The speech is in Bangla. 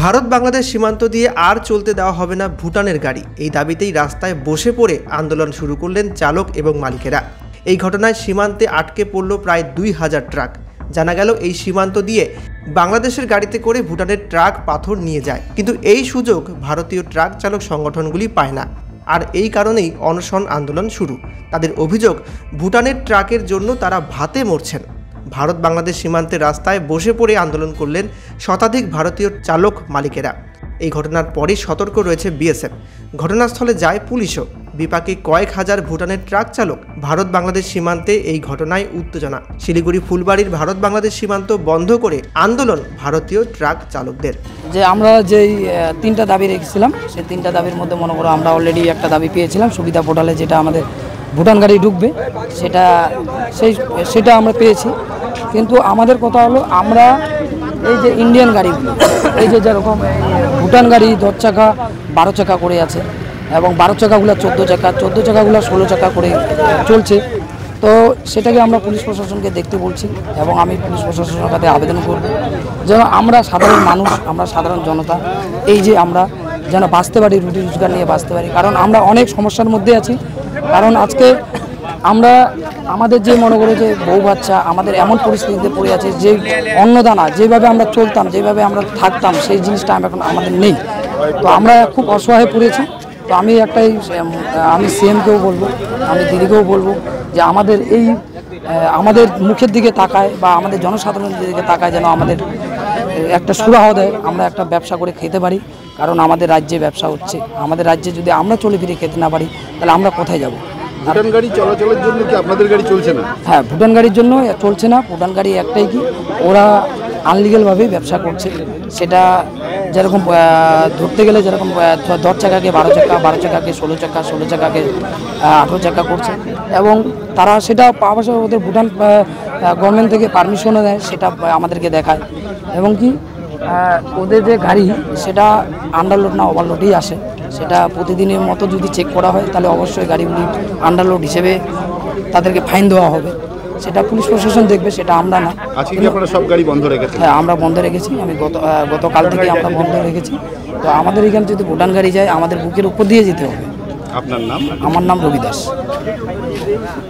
ভারত বাংলাদেশ সীমান্ত দিয়ে আর চলতে দেওয়া হবে না ভুটানের গাড়ি, এই দাবিতেই রাস্তায় বসে পড়ে আন্দোলন শুরু করলেন চালক এবং মালিকেরা। এই ঘটনায় সীমান্তে আটকে পড়ল প্রায় 2000 ট্রাক। জানা গেল এই সীমান্ত দিয়ে বাংলাদেশের গাড়িতে করে ভুটানের ট্রাক পাথর নিয়ে যায়, কিন্তু এই সুযোগ ভারতীয় ট্রাক চালক সংগঠনগুলি পায় না। আর এই কারণেই অনশন আন্দোলন শুরু। তাদের অভিযোগ, ভুটানের ট্রাকের জন্য তারা ভাতে মরছেন। ভারত বাংলাদেশ সীমান্তের রাস্তায় বসে পড়ে আন্দোলন করলেন শতাধিক ভারতীয় চালক মালিকেরা। এই ঘটনার পরই সতর্ক রয়েছে বিএসএফ। ঘটনাস্থলে যায় পুলিশও। বিপাকে কয়েক হাজার ভুটানের ট্রাক চালক। ভারত বাংলাদেশ সীমান্তে এই ঘটনায় উত্তেজনা। শিলিগুড়ি ফুলবাড়ির ভারত বাংলাদেশ সীমান্ত বন্ধ করে আন্দোলন ভারতীয় ট্রাক চালকদের। যে আমরা যেই 3টা দাবি রেখেছিলাম, সেই 3টা দাবির মধ্যে মনে করো আমরা অলরেডি একটা দাবি পেয়েছিলাম, সুবিধা পোর্টালে যেটা আমাদের ভুটান গাড়ি ঢুকবে সেটা আমরা পেয়েছি। কিন্তু আমাদের কথা হলো, আমরা এই যে ইন্ডিয়ান গাড়িগুলো, এই যে যেরকম ভুটান গাড়ি 10 চাকা 12 চাকা করে আছে, এবং 12 চাকাগুলো 14 চাকা, 14 চাকাগুলো 16 চাকা করে চলছে। তো সেটাকে আমরা পুলিশ প্রশাসনকে দেখতে বলছি, এবং আমি পুলিশ প্রশাসনের কাছে আবেদন করব যেন আমরা সাধারণ মানুষ, আমরা সাধারণ জনতা এই যে আমরা যেন বাঁচতে পারি, রুটি রোজগার নিয়ে বাঁচতে পারি। কারণ আমরা অনেক সমস্যার মধ্যে আছি। কারণ আজকে আমরা আমাদের যে মনে করো যে বউ বাচ্চা আমাদের এমন পরিস্থিতিতে পড়ে আছে, যে অন্নদানা যেভাবে আমরা চলতাম, যেভাবে আমরা থাকতাম, সেই জিনিসটা এখন আমাদের নেই। তো আমরা খুব অসহায় পড়েছি। তো আমি সিএমকেও বলবো, আমি দিদিকেও বলবো যে আমাদের মুখের দিকে তাকায় বা আমাদের জনসাধারণের দিকে তাকায়, যেন আমাদের একটা সুরাহা দেয়, আমরা একটা ব্যবসা করে খেতে পারি। কারণ আমাদের রাজ্যে ব্যবসা হচ্ছে, আমাদের রাজ্যে যদি আমরা চলে ফিরে খেতে না পারি, তাহলে আমরা কোথায় যাব? ভুটান গাড়ি চলাচলের জন্য কি আপনাদের গাড়ি চলছে না? হ্যাঁ, ভুটান গাড়ির জন্য চলছে না। ভুটান গাড়ি একটাই, কি ওরা আনলিগালভাবেই ব্যবসা করছে। সেটা যেরকম ধরতে গেলে যেরকম 10 চাকাকে 12 চাকা, 12 চাকাকে 16 চাকা, 16 চাকাকে 18 চাকা করছে, এবং তারা সেটা অবশ্য ওদের ভুটান গভর্নমেন্ট থেকে পারমিশনও দেয়, সেটা আমাদেরকে দেখায়। এবং কি ওদের যে গাড়ি, সেটা আন্ডারলোড না ওভারলোডই আসে। সেটা প্রতিদিনের মতো যদি চেক করা হয়, তাহলে অবশ্যই গাড়িগুলি আন্ডারলোড হিসেবে তাদেরকে ফাইন দেওয়া হবে। সেটা পুলিশ প্রশাসন দেখবে, সেটা আমরা না। আজকে কি আপনারা সব গাড়ি বন্ধ রেখেছেন? হ্যাঁ, আমরা বন্ধ রেখেছি। আমি গতকাল থেকে আমরা বন্ধ রেখেছি। তো আমাদের এখানে যদি ভুটান গাড়ি যায়, আমাদের বুকের উপর দিয়ে যেতে হবে। আপনার নাম? আমার নাম রবি দাস।